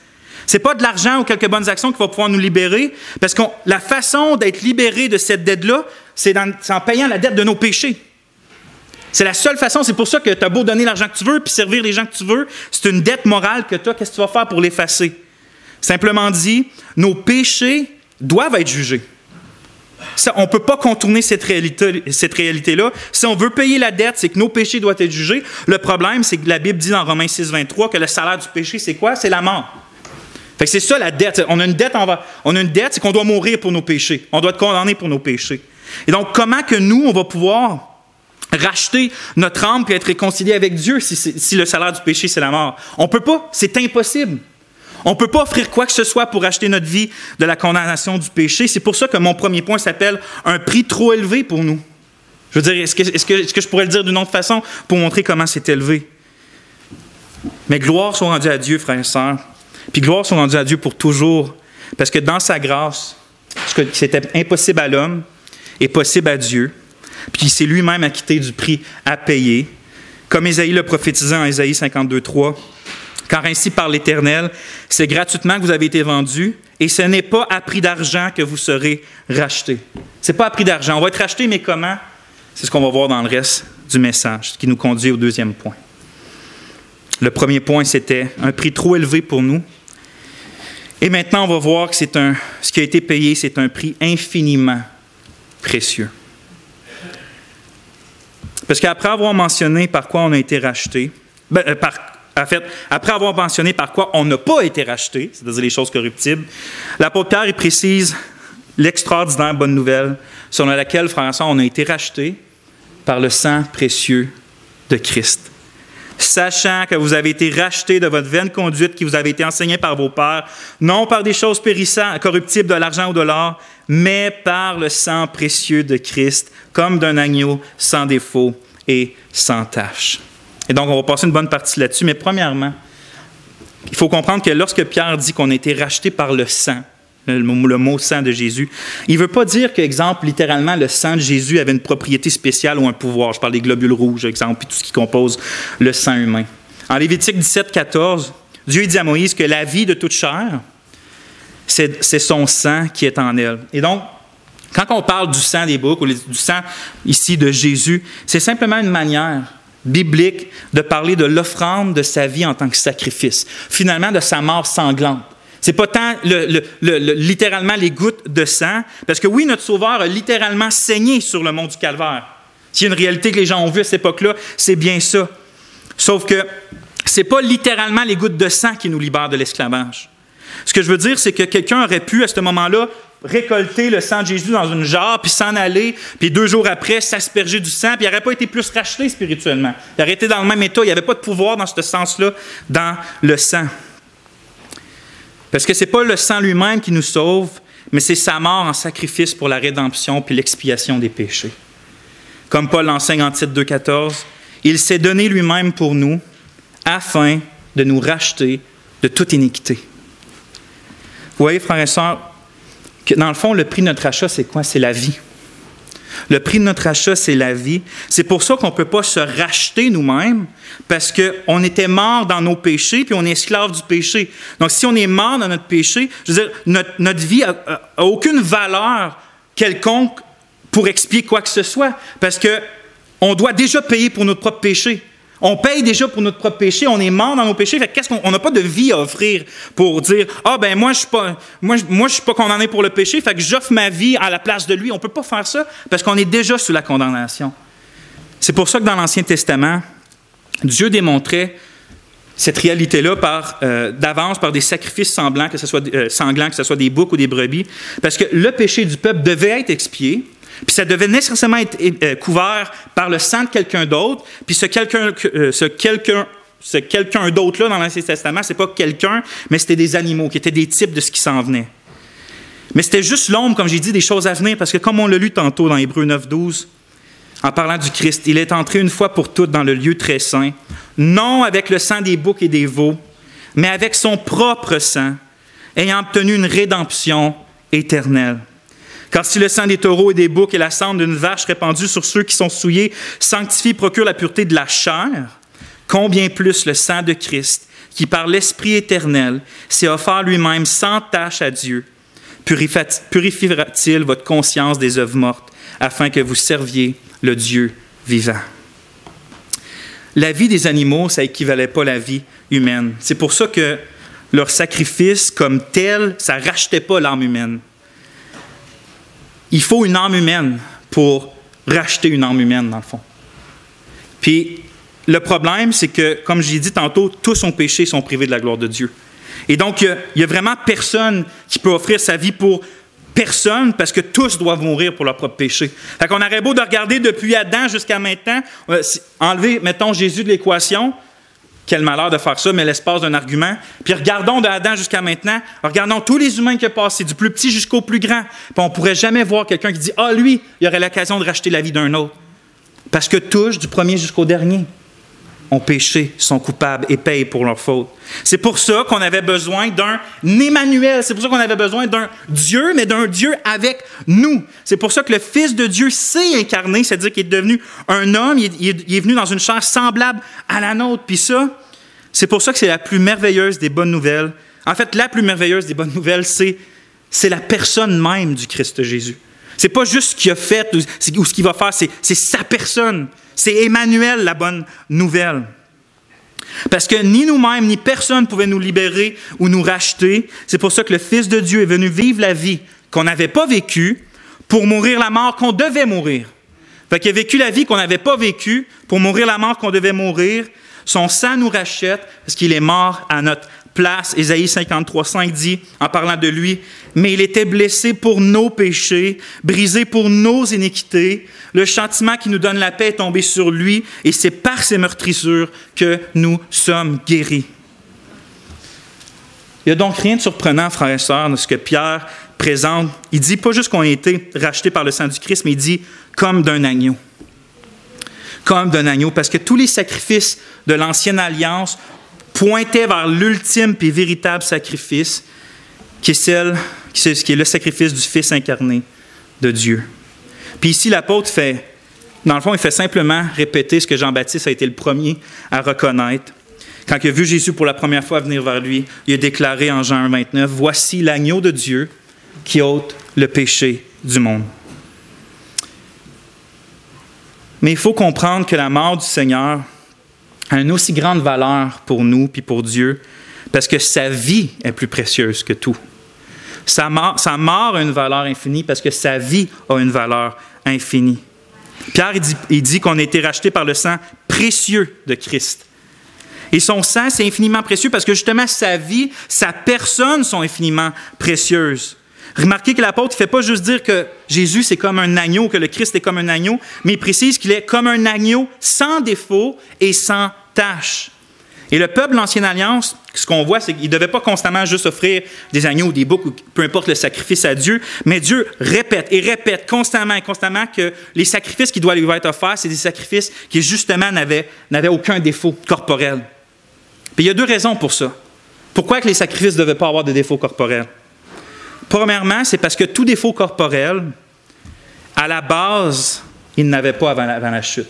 C'est pas de l'argent ou quelques bonnes actions qui va pouvoir nous libérer, parce que la façon d'être libéré de cette dette-là, c'est en payant la dette de nos péchés. C'est la seule façon. C'est pour ça que tu as beau donner l'argent que tu veux puis servir les gens que tu veux. C'est une dette morale que tu as. Qu'est-ce que tu vas faire pour l'effacer? Simplement dit, nos péchés doivent être jugés. Ça, on ne peut pas contourner cette réalité-là. Si on veut payer la dette, c'est que nos péchés doivent être jugés. Le problème, c'est que la Bible dit dans Romains 6, 23 que le salaire du péché, c'est quoi? C'est la mort. Fait que c'est ça la dette. On a une dette, c'est qu'on doit mourir pour nos péchés. On doit être condamné pour nos péchés. Et donc, comment que nous, on va pouvoir racheter notre âme et être réconcilié avec Dieu si le salaire du péché, c'est la mort? On ne peut pas. C'est impossible. On ne peut pas offrir quoi que ce soit pour racheter notre vie de la condamnation du péché. C'est pour ça que mon premier point s'appelle « un prix trop élevé pour nous ». Je veux dire, est-ce que je pourrais le dire d'une autre façon pour montrer comment c'est élevé? Mais gloire soit rendue à Dieu, frères et sœurs. Puis gloire soit rendue à Dieu pour toujours. Parce que dans sa grâce, ce qui était impossible à l'homme est possible à Dieu. Puis c'est lui-même acquitté du prix à payer. Comme Ésaïe le prophétisait en Ésaïe 52, 3. « Car ainsi parle l'Éternel, c'est gratuitement que vous avez été vendus, et ce n'est pas à prix d'argent que vous serez rachetés. » Ce n'est pas à prix d'argent. On va être rachetés, mais comment? C'est ce qu'on va voir dans le reste du message, ce qui nous conduit au deuxième point. Le premier point, c'était un prix trop élevé pour nous. Et maintenant, on va voir que ce qui a été payé, c'est un prix infiniment précieux. Parce qu'après avoir mentionné par quoi on a été racheté, après avoir mentionné par quoi on n'a pas été racheté, c'est-à-dire les choses corruptibles, l'apôtre Pierre, il précise l'extraordinaire bonne nouvelle selon laquelle, frères et sœurs, on a été racheté par le sang précieux de Christ. Sachant que vous avez été rachetés de votre vaine conduite qui vous avait été enseignée par vos pères, non par des choses périssables, corruptibles, de l'argent ou de l'or, mais par le sang précieux de Christ, comme d'un agneau sans défaut et sans tache. Et donc, on va passer une bonne partie là-dessus, mais premièrement, il faut comprendre que lorsque Pierre dit qu'on a été racheté par le sang, le mot sang de Jésus, il ne veut pas dire que, exemple, littéralement, le sang de Jésus avait une propriété spéciale ou un pouvoir. Je parle des globules rouges, exemple, puis tout ce qui compose le sang humain. En Lévitique 17, 14, Dieu dit à Moïse que la vie de toute chair, c'est son sang qui est en elle. Et donc, quand on parle du sang des boucs ou du sang ici de Jésus, c'est simplement une manière biblique de parler de l'offrande de sa vie en tant que sacrifice, finalement de sa mort sanglante. Ce n'est pas tant littéralement les gouttes de sang, parce que oui, notre Sauveur a littéralement saigné sur le mont du Calvaire. S'il y a une réalité que les gens ont vue à cette époque-là, c'est bien ça. Sauf que ce n'est pas littéralement les gouttes de sang qui nous libèrent de l'esclavage. Ce que je veux dire, c'est que quelqu'un aurait pu, à ce moment-là, récolter le sang de Jésus dans une jarre, puis s'en aller, puis 2 jours après, s'asperger du sang, puis il n'aurait pas été plus racheté spirituellement. Il aurait été dans le même état. Il n'y avait pas de pouvoir dans ce sens-là, dans le sang. Parce que ce n'est pas le sang lui-même qui nous sauve, mais c'est sa mort en sacrifice pour la rédemption puis l'expiation des péchés. Comme Paul l'enseigne en Tite 2,14, « Il s'est donné lui-même pour nous, afin de nous racheter de toute iniquité. » Vous voyez, frères et sœurs, que dans le fond, le prix de notre achat, c'est quoi? C'est la vie. Le prix de notre achat, c'est la vie. C'est pour ça qu'on ne peut pas se racheter nous-mêmes, parce qu'on était mort dans nos péchés, puis on est esclave du péché. Donc, si on est mort dans notre péché, je veux dire, notre vie n'a aucune valeur quelconque pour expier quoi que ce soit, parce qu'on doit déjà payer pour notre propre péché. On paye déjà pour notre propre péché, on est mort dans nos péchés, fait qu'est-ce qu'on n'a pas de vie à offrir pour dire « Ah, ben moi, je ne suis pas condamné pour le péché, fait que j'offre ma vie à la place de lui. » On ne peut pas faire ça parce qu'on est déjà sous la condamnation. C'est pour ça que dans l'Ancien Testament, Dieu démontrait cette réalité-là d'avance par des sacrifices sanglants, que ce soit des boucs ou des brebis, parce que le péché du peuple devait être expié. Puis ça devait nécessairement être couvert par le sang de quelqu'un d'autre. Puis ce quelqu'un d'autre-là dans l'Ancien Testament, ce n'est pas quelqu'un, mais c'était des animaux qui étaient des types de ce qui s'en venait. Mais c'était juste l'ombre, comme j'ai dit, des choses à venir, parce que comme on l'a lu tantôt dans Hébreux 9, 12, en parlant du Christ, il est entré une fois pour toutes dans le lieu très saint, non avec le sang des boucs et des veaux, mais avec son propre sang, ayant obtenu une rédemption éternelle. Car si le sang des taureaux et des boucs et la cendre d'une vache répandue sur ceux qui sont souillés sanctifie et procure la pureté de la chair, combien plus le sang de Christ, qui par l'Esprit éternel s'est offert lui-même sans tache à Dieu, purifiera-t-il votre conscience des œuvres mortes, afin que vous serviez le Dieu vivant. La vie des animaux, ça n'équivalait pas à la vie humaine. C'est pour ça que leur sacrifice comme tel, ça ne rachetait pas l'âme humaine. Il faut une âme humaine pour racheter une âme humaine, dans le fond. Puis, le problème, c'est que, comme j'ai dit tantôt, tous ont péché et sont privés de la gloire de Dieu. Et donc, il n'y a vraiment personne qui peut offrir sa vie pour personne, parce que tous doivent mourir pour leur propre péché. Fait qu'on aurait beau de regarder depuis Adam jusqu'à maintenant, enlever, mettons, Jésus de l'équation. Quel malheur de faire ça, mais l'espace d'un argument. Puis regardons d'Adam jusqu'à maintenant, regardons tous les humains qui ont passé, du plus petit jusqu'au plus grand. Puis on ne pourrait jamais voir quelqu'un qui dit « Ah, lui, il aurait l'occasion de racheter la vie d'un autre. » Parce que tous, du premier jusqu'au dernier, ont péché, sont coupables et payent pour leurs fautes. C'est pour ça qu'on avait besoin d'un Emmanuel. C'est pour ça qu'on avait besoin d'un Dieu, mais d'un Dieu avec nous. C'est pour ça que le Fils de Dieu s'est incarné, c'est-à-dire qu'il est devenu un homme, il est venu dans une chair semblable à la nôtre. Puis ça, c'est pour ça que c'est la plus merveilleuse des bonnes nouvelles. En fait, la plus merveilleuse des bonnes nouvelles, c'est la personne même du Christ Jésus. C'est pas juste ce qu'il a fait ou ce qu'il va faire, c'est sa personne. C'est Emmanuel, la bonne nouvelle. Parce que ni nous-mêmes, ni personne ne pouvait nous libérer ou nous racheter. C'est pour ça que le Fils de Dieu est venu vivre la vie qu'on n'avait pas vécue pour mourir la mort qu'on devait mourir. Fait qu'il a vécu la vie qu'on n'avait pas vécue pour mourir la mort qu'on devait mourir. Son sang nous rachète parce qu'il est mort à notre place. Ésaïe 53,5 dit, en parlant de lui, « Mais il était blessé pour nos péchés, brisé pour nos iniquités. Le châtiment qui nous donne la paix est tombé sur lui, et c'est par ses meurtrissures que nous sommes guéris. » Il n'y a donc rien de surprenant, frères et sœurs, de ce que Pierre présente. Il dit pas juste qu'on a été rachetés par le sang du Christ, mais il dit « comme d'un agneau ». Comme d'un agneau, parce que tous les sacrifices de l'Ancienne Alliance pointaient vers l'ultime et véritable sacrifice, qui est le sacrifice du Fils incarné de Dieu. Puis ici, l'apôtre dans le fond, il fait simplement répéter ce que Jean-Baptiste a été le premier à reconnaître. Quand il a vu Jésus pour la première fois venir vers lui, il a déclaré en Jean 1,29, « Voici l'agneau de Dieu qui ôte le péché du monde. » Mais il faut comprendre que la mort du Seigneur a une aussi grande valeur pour nous puis pour Dieu parce que sa vie est plus précieuse que tout. Sa mort a une valeur infinie parce que sa vie a une valeur infinie. Pierre, il dit qu'on a été racheté par le sang précieux de Christ. Et son sang, c'est infiniment précieux parce que justement, sa vie, sa personne sont infiniment précieuses. Remarquez que l'apôtre ne fait pas juste dire que Jésus, c'est comme un agneau, que le Christ est comme un agneau, mais il précise qu'il est comme un agneau sans défaut et sans tache. Et le peuple de l'Ancienne Alliance, ce qu'on voit, c'est qu'il ne devait pas constamment juste offrir des agneaux ou des boucs, ou peu importe le sacrifice à Dieu, mais Dieu répète et répète constamment et constamment que les sacrifices qui doivent lui être offerts, c'est des sacrifices qui justement n'avaient aucun défaut corporel. Puis il y a deux raisons pour ça. Pourquoi que les sacrifices ne devaient pas avoir de défaut corporel? Premièrement, c'est parce que tout défaut corporel, à la base, il n'avait pas avant la chute.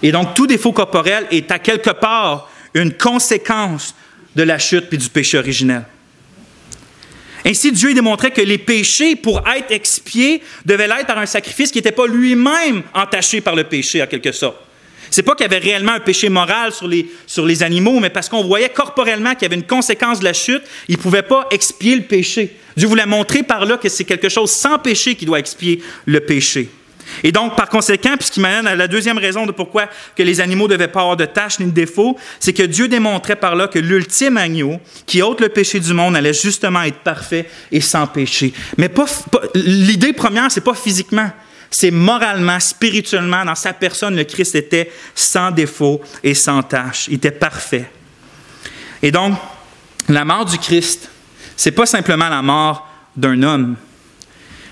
Et donc, tout défaut corporel est à quelque part une conséquence de la chute puis du péché originel. Ainsi, Dieu démontrait que les péchés, pour être expiés, devaient l'être par un sacrifice qui n'était pas lui-même entaché par le péché, en quelque sorte. Ce n'est pas qu'il y avait réellement un péché moral sur les animaux, mais parce qu'on voyait corporellement qu'il y avait une conséquence de la chute, il ne pouvait pas expier le péché. Dieu voulait montrer par là que c'est quelque chose sans péché qui doit expier le péché. Et donc, par conséquent, puis ce qui m'amène à la deuxième raison de pourquoi que les animaux ne devaient pas avoir de tâches ni de défauts, c'est que Dieu démontrait par là que l'ultime agneau, qui ôte le péché du monde, allait justement être parfait et sans péché. Mais l'idée première, ce n'est pas physiquement. C'est moralement, spirituellement, dans sa personne, le Christ était sans défaut et sans tache. Il était parfait. Et donc, la mort du Christ, ce n'est pas simplement la mort d'un homme,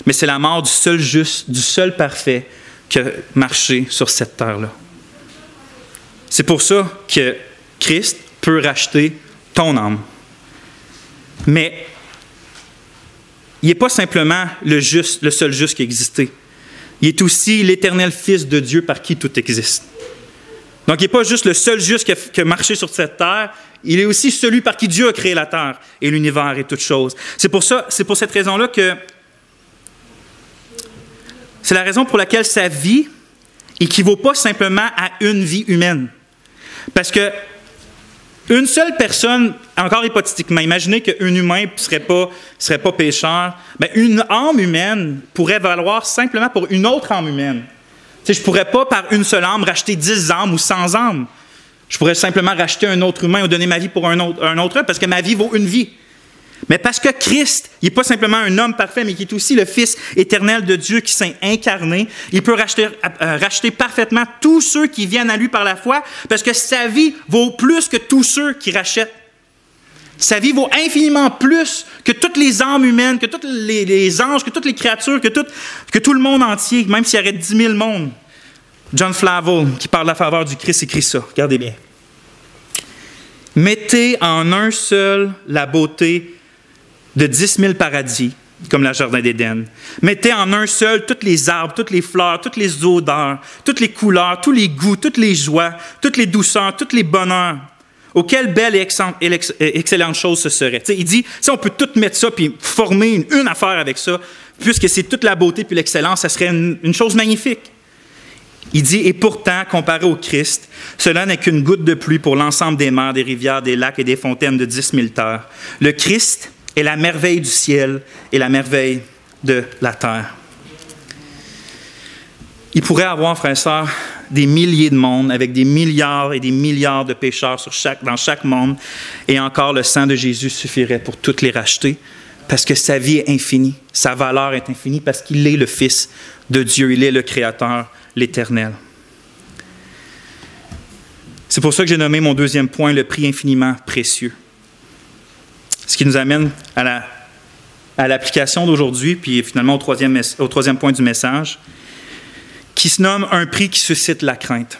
mais c'est la mort du seul juste, du seul parfait qui a marché sur cette terre-là. C'est pour ça que Christ peut racheter ton âme. Mais il n'est pas simplement le seul juste qui existait. Il est aussi l'éternel Fils de Dieu par qui tout existe. Donc, il n'est pas juste le seul juste qui a marché sur cette terre, il est aussi celui par qui Dieu a créé la terre et l'univers et toutes choses. C'est pour cette raison-là que c'est la raison pour laquelle sa vie n'équivaut pas simplement à une vie humaine. Parce que une seule personne, encore hypothétiquement, imaginez qu'un humain ne serait pas pécheur, bien, une âme humaine pourrait valoir simplement pour une autre âme humaine. Tu sais, je ne pourrais pas, par une seule âme, racheter 10 âmes ou 100 âmes. Je pourrais simplement racheter un autre humain ou donner ma vie pour un autre parce que ma vie vaut une vie. Mais parce que Christ, il n'est pas simplement un homme parfait, mais qui est aussi le Fils éternel de Dieu qui s'est incarné, il peut racheter parfaitement tous ceux qui viennent à lui par la foi, parce que sa vie vaut plus que tous ceux qui rachètent. Sa vie vaut infiniment plus que toutes les âmes humaines, que tous les anges, que toutes les créatures, que tout le monde entier, même s'il y aurait 10 000 mondes. John Flavel, qui parle de la faveur du Christ, écrit ça. Regardez bien. « Mettez en un seul la beauté de 10 000 paradis, comme le Jardin d'Éden. Mettez en un seul tous les arbres, toutes les fleurs, toutes les odeurs, toutes les couleurs, tous les goûts, toutes les joies, toutes les douceurs, tous les bonheurs. Oh, quelle belle et excellente chose ce serait. » T'sais, il dit, si on peut tout mettre ça puis former une affaire avec ça, puisque c'est toute la beauté puis l'excellence, ça serait une chose magnifique. Il dit, et pourtant, comparé au Christ, cela n'est qu'une goutte de pluie pour l'ensemble des mers, des rivières, des lacs et des fontaines de 10 000 terres. Le Christ est la merveille du ciel et la merveille de la terre. Il pourrait avoir, frères et sœurs, des milliers de mondes avec des milliards et des milliards de pécheurs dans chaque monde, et encore le sang de Jésus suffirait pour toutes les racheter, parce que sa vie est infinie, sa valeur est infinie, parce qu'il est le Fils de Dieu, il est le Créateur, l'Éternel. C'est pour ça que j'ai nommé mon deuxième point, le prix infiniment précieux. Ce qui nous amène à l'application d'aujourd'hui, puis finalement au troisième point du message, qui se nomme un prix qui suscite la crainte.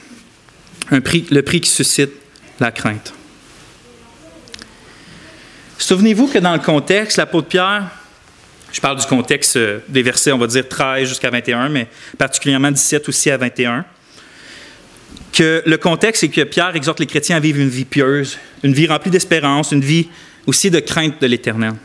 Le prix qui suscite la crainte. Souvenez-vous que dans le contexte, l'apôtre Pierre, je parle du contexte des versets, on va dire 13 jusqu'à 21, mais particulièrement 17 aussi à 21, que le contexte, c'est que Pierre exhorte les chrétiens à vivre une vie pieuse, une vie remplie d'espérance, une vie aussi de crainte de l'Éternel.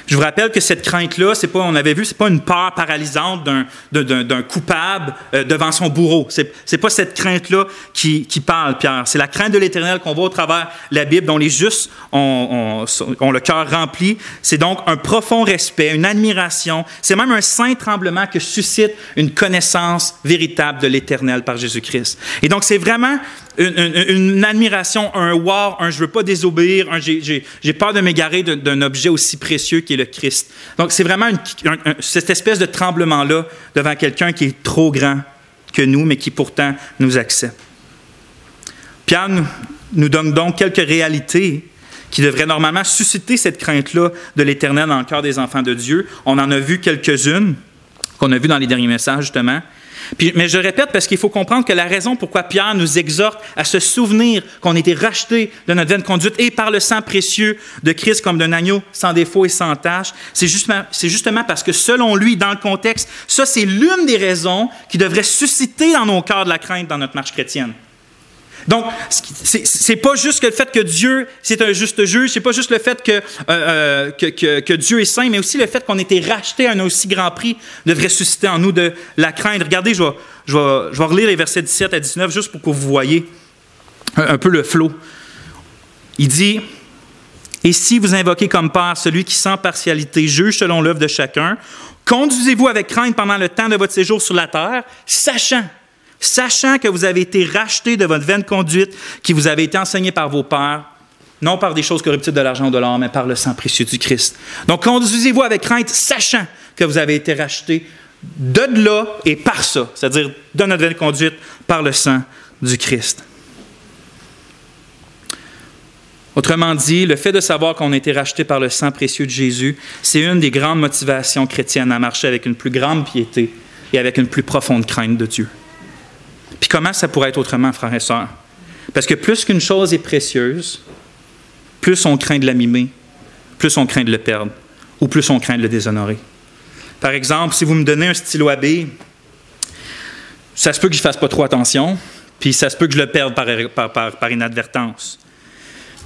Je vous rappelle que cette crainte-là, on avait vu, c'est pas une peur paralysante d'un coupable devant son bourreau. C'est pas cette crainte-là qui parle, Pierre. C'est la crainte de l'Éternel qu'on voit au travers de la Bible, dont les justes ont le cœur rempli. C'est donc un profond respect, une admiration. C'est même un saint tremblement que suscite une connaissance véritable de l'Éternel par Jésus-Christ. Et donc, c'est vraiment une admiration, un wow, je ne veux pas désobéir, j'ai peur de m'égarer d'un objet aussi précieux qui est le Christ. Donc, c'est vraiment cette espèce de tremblement-là devant quelqu'un qui est trop grand que nous, mais qui pourtant nous accepte. Pierre nous donne donc quelques réalités qui devraient normalement susciter cette crainte-là de l'Éternel dans le cœur des enfants de Dieu. On en a vu quelques-unes, qu'on a vues dans les derniers messages, justement. Mais je répète parce qu'il faut comprendre que la raison pourquoi Pierre nous exhorte à se souvenir qu'on a été rachetés de notre vaine conduite et par le sang précieux de Christ comme d'un agneau sans défaut et sans tache, c'est justement parce que selon lui, dans le contexte, ça c'est l'une des raisons qui devrait susciter dans nos cœurs de la crainte dans notre marche chrétienne. Donc, c'est pas juste que le fait que Dieu, c'est un juste juge, c'est pas juste le fait que Dieu est saint, mais aussi le fait qu'on ait été racheté à un aussi grand prix devrait susciter en nous de la crainte. Regardez, je vais relire les versets 17 à 19 juste pour que vous voyez un peu le flot. Il dit, « Et si vous invoquez comme Père celui qui sans partialité juge selon l'œuvre de chacun, conduisez-vous avec crainte pendant le temps de votre séjour sur la terre, sachant que vous avez été rachetés de votre vaine conduite qui vous avait été enseignée par vos pères, non par des choses corruptibles de l'argent ou de l'or, mais par le sang précieux du Christ. Donc, conduisez-vous avec crainte, sachant que vous avez été rachetés de là et par ça, c'est-à-dire de notre vaine conduite, par le sang du Christ. » Autrement dit, le fait de savoir qu'on a été racheté par le sang précieux de Jésus, c'est une des grandes motivations chrétiennes à marcher avec une plus grande piété et avec une plus profonde crainte de Dieu. Puis comment ça pourrait être autrement, frères et sœurs? Parce que plus qu'une chose est précieuse, plus on craint de l'abîmer, plus on craint de le perdre, ou plus on craint de le déshonorer. Par exemple, si vous me donnez un stylo à billes, ça se peut que je ne fasse pas trop attention, puis ça se peut que je le perde par inadvertance.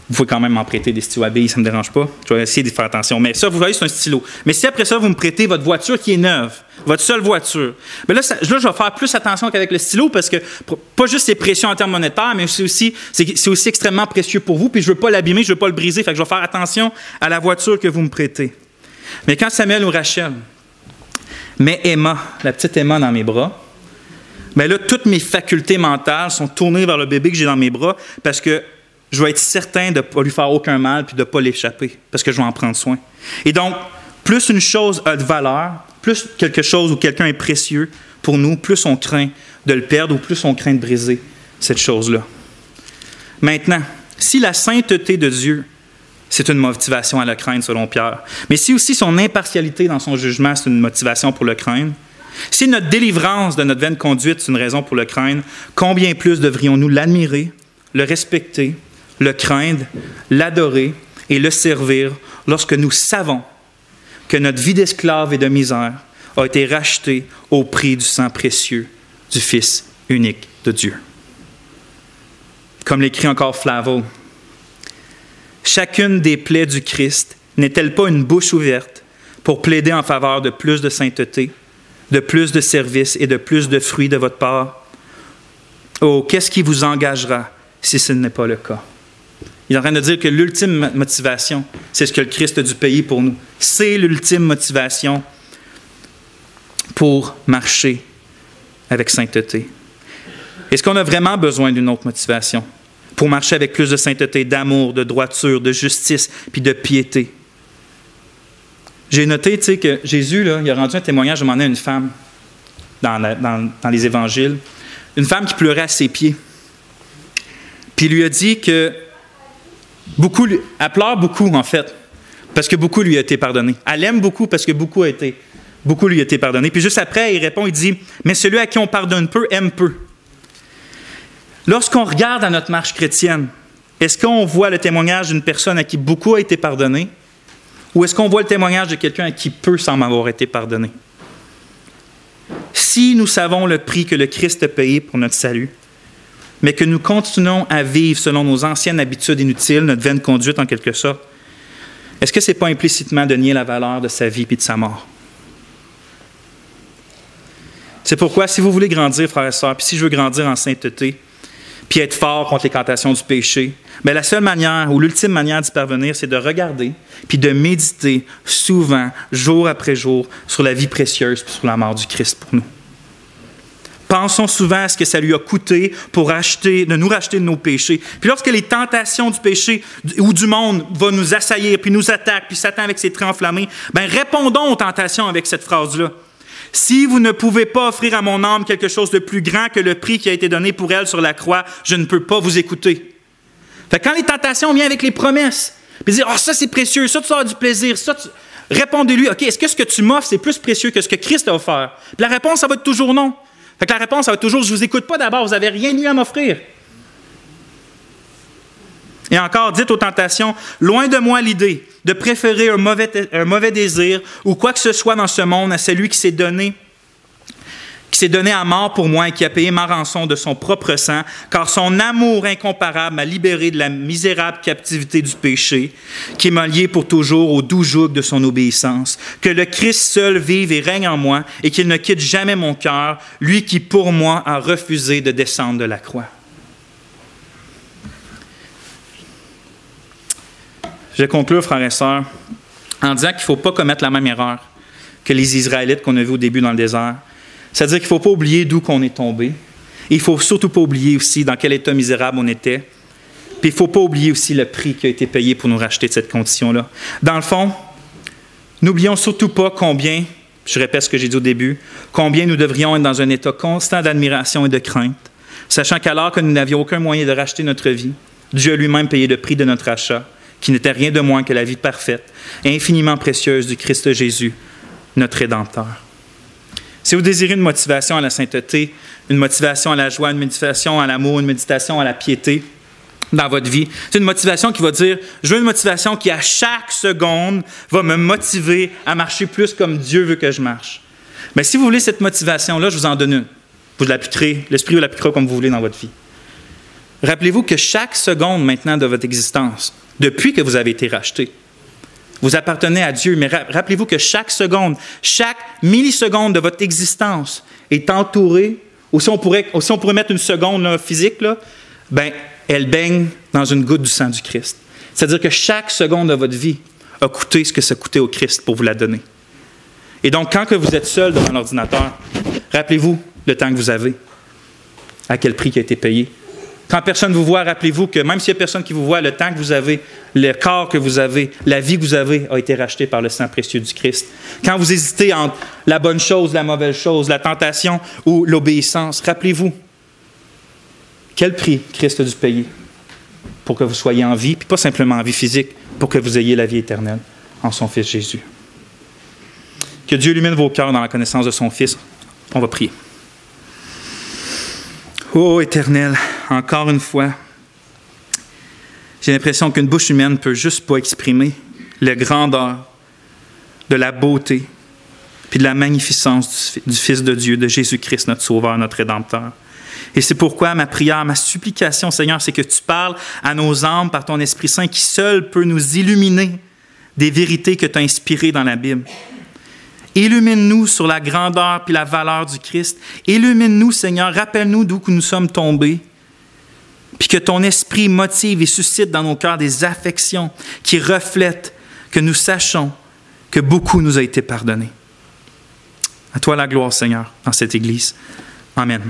Vous pouvez quand même m'en prêter des stylos à billes, ça ne me dérange pas. Je vais essayer de faire attention. Mais ça, vous voyez, c'est un stylo. Mais si après ça, vous me prêtez votre voiture qui est neuve, votre seule voiture, bien là, je vais faire plus attention qu'avec le stylo parce que, pas juste c'est précieux en termes monétaires, mais c'est aussi extrêmement précieux pour vous. Puis je ne veux pas l'abîmer, je ne veux pas le briser. Fait que je vais faire attention à la voiture que vous me prêtez. Mais quand Samuel ou Rachel met Emma, la petite Emma dans mes bras, bien là, toutes mes facultés mentales sont tournées vers le bébé que j'ai dans mes bras parce que je vais être certain de ne pas lui faire aucun mal puis de ne pas l'échapper parce que je vais en prendre soin. Et donc, plus une chose a de valeur, plus quelque chose ou quelqu'un est précieux pour nous, plus on craint de le perdre ou plus on craint de briser cette chose-là. Maintenant, si la sainteté de Dieu, c'est une motivation à le craindre selon Pierre, mais si aussi son impartialité dans son jugement, c'est une motivation pour le craindre, si notre délivrance de notre vaine conduite, c'est une raison pour le craindre, combien plus devrions-nous l'admirer, le respecter, le craindre, l'adorer et le servir lorsque nous savons que notre vie d'esclave et de misère a été rachetée au prix du sang précieux du Fils unique de Dieu. Comme l'écrit encore Flavel, « Chacune des plaies du Christ n'est-elle pas une bouche ouverte pour plaider en faveur de plus de sainteté, de plus de service et de plus de fruits de votre part, Oh, qu'est-ce qui vous engagera si ce n'est pas le cas? Il est en train de dire que l'ultime motivation, c'est ce que le Christ a dû payer pour nous. C'est l'ultime motivation pour marcher avec sainteté. Est-ce qu'on a vraiment besoin d'une autre motivation pour marcher avec plus de sainteté, d'amour, de droiture, de justice, puis de piété? J'ai noté, tu sais, que Jésus, là, il a rendu un témoignage, à une femme dans les évangiles, une femme qui pleurait à ses pieds. Puis il lui a dit que elle pleure beaucoup, en fait, parce que beaucoup lui a été pardonné. Elle aime beaucoup parce que beaucoup lui a été pardonné. Puis juste après, il répond, il dit, « Mais celui à qui on pardonne peu, aime peu. » Lorsqu'on regarde à notre marche chrétienne, est-ce qu'on voit le témoignage d'une personne à qui beaucoup a été pardonné, ou est-ce qu'on voit le témoignage de quelqu'un à qui peu semble avoir été pardonné? Si nous savons le prix que le Christ a payé pour notre salut, mais que nous continuons à vivre selon nos anciennes habitudes inutiles, notre vaine conduite en quelque sorte, est-ce que ce n'est pas implicitement de nier la valeur de sa vie et de sa mort? C'est pourquoi, si vous voulez grandir, frères et sœurs, puis si je veux grandir en sainteté, puis être fort contre les tentations du péché, bien, la seule manière, ou l'ultime manière d'y parvenir, c'est de regarder, puis de méditer souvent, jour après jour, sur la vie précieuse, puis sur la mort du Christ pour nous. Pensons souvent à ce que ça lui a coûté pour de nous racheter de nos péchés. Puis lorsque les tentations du péché ou du monde vont nous assaillir, puis nous attaquent, puis Satan avec ses traits enflammés, bien, répondons aux tentations avec cette phrase-là. Si vous ne pouvez pas offrir à mon âme quelque chose de plus grand que le prix qui a été donné pour elle sur la croix, je ne peux pas vous écouter. Fait que quand les tentations viennent avec les promesses, puis dire, ça c'est précieux, ça tu as du plaisir, ça tu... Répondez-lui, OK, est-ce que ce que tu m'offres c'est plus précieux que ce que Christ a offert? Puis la réponse, ça va être toujours non. Fait que la réponse, ça va être toujours, je ne vous écoute pas d'abord, vous n'avez rien eu à m'offrir. Et encore, dites aux tentations, loin de moi l'idée de préférer un mauvais désir ou quoi que ce soit dans ce monde à celui qui s'est donné à mort pour moi et qui a payé ma rançon de son propre sang, car son amour incomparable m'a libéré de la misérable captivité du péché, qui m'a lié pour toujours au doux joug de son obéissance. Que le Christ seul vive et règne en moi et qu'il ne quitte jamais mon cœur, lui qui pour moi a refusé de descendre de la croix. Je vais conclure, frères et sœurs, en disant qu'il ne faut pas commettre la même erreur que les Israélites qu'on a vus au début dans le désert. C'est-à-dire qu'il ne faut pas oublier d'où qu'on est tombé. Il ne faut surtout pas oublier aussi dans quel état misérable on était. Puis il ne faut pas oublier aussi le prix qui a été payé pour nous racheter de cette condition-là. Dans le fond, n'oublions surtout pas combien, je répète ce que j'ai dit au début, combien nous devrions être dans un état constant d'admiration et de crainte, sachant qu'alors que nous n'avions aucun moyen de racheter notre vie, Dieu a lui-même payé le prix de notre achat, qui n'était rien de moins que la vie parfaite et infiniment précieuse du Christ Jésus, notre Rédempteur. Si vous désirez une motivation à la sainteté, une motivation à la joie, une motivation à l'amour, une motivation à la piété dans votre vie, c'est une motivation qui va dire, je veux une motivation qui à chaque seconde va me motiver à marcher plus comme Dieu veut que je marche. Mais si vous voulez cette motivation-là, je vous en donne une. Vous l'appliquerez, l'Esprit vous l'appliquera comme vous voulez dans votre vie. Rappelez-vous que chaque seconde maintenant de votre existence, depuis que vous avez été racheté, vous appartenez à Dieu, mais rappelez-vous que chaque seconde, chaque milliseconde de votre existence est entourée, ou si on pourrait mettre une seconde là, physique, là, ben, elle baigne dans une goutte du sang du Christ. C'est-à-dire que chaque seconde de votre vie a coûté ce que ça coûtait au Christ pour vous la donner. Et donc, quand que vous êtes seul devant l'ordinateur, rappelez-vous le temps que vous avez, à quel prix qui a été payé. Quand personne ne vous voit, rappelez-vous que même s'il n'y a personne qui vous voit, le temps que vous avez, le corps que vous avez, la vie que vous avez a été racheté par le sang précieux du Christ. Quand vous hésitez entre la bonne chose, la mauvaise chose, la tentation ou l'obéissance, rappelez-vous quel prix Christ a dû payer pour que vous soyez en vie, puis pas simplement en vie physique, pour que vous ayez la vie éternelle en son Fils Jésus. Que Dieu illumine vos cœurs dans la connaissance de son Fils. On va prier. Ô Éternel, encore une fois, j'ai l'impression qu'une bouche humaine ne peut juste pas exprimer la grandeur, de la beauté, puis de la magnificence du Fils de Dieu, de Jésus-Christ, notre Sauveur, notre Rédempteur. Et c'est pourquoi ma prière, ma supplication, Seigneur, c'est que tu parles à nos âmes par ton Esprit Saint qui seul peut nous illuminer des vérités que tu as inspirées dans la Bible. Illumine-nous sur la grandeur puis la valeur du Christ. Illumine-nous, Seigneur. Rappelle-nous d'où nous sommes tombés. Puis que ton esprit motive et suscite dans nos cœurs des affections qui reflètent que nous sachons que beaucoup nous a été pardonné. À toi la gloire, Seigneur, dans cette Église. Amen.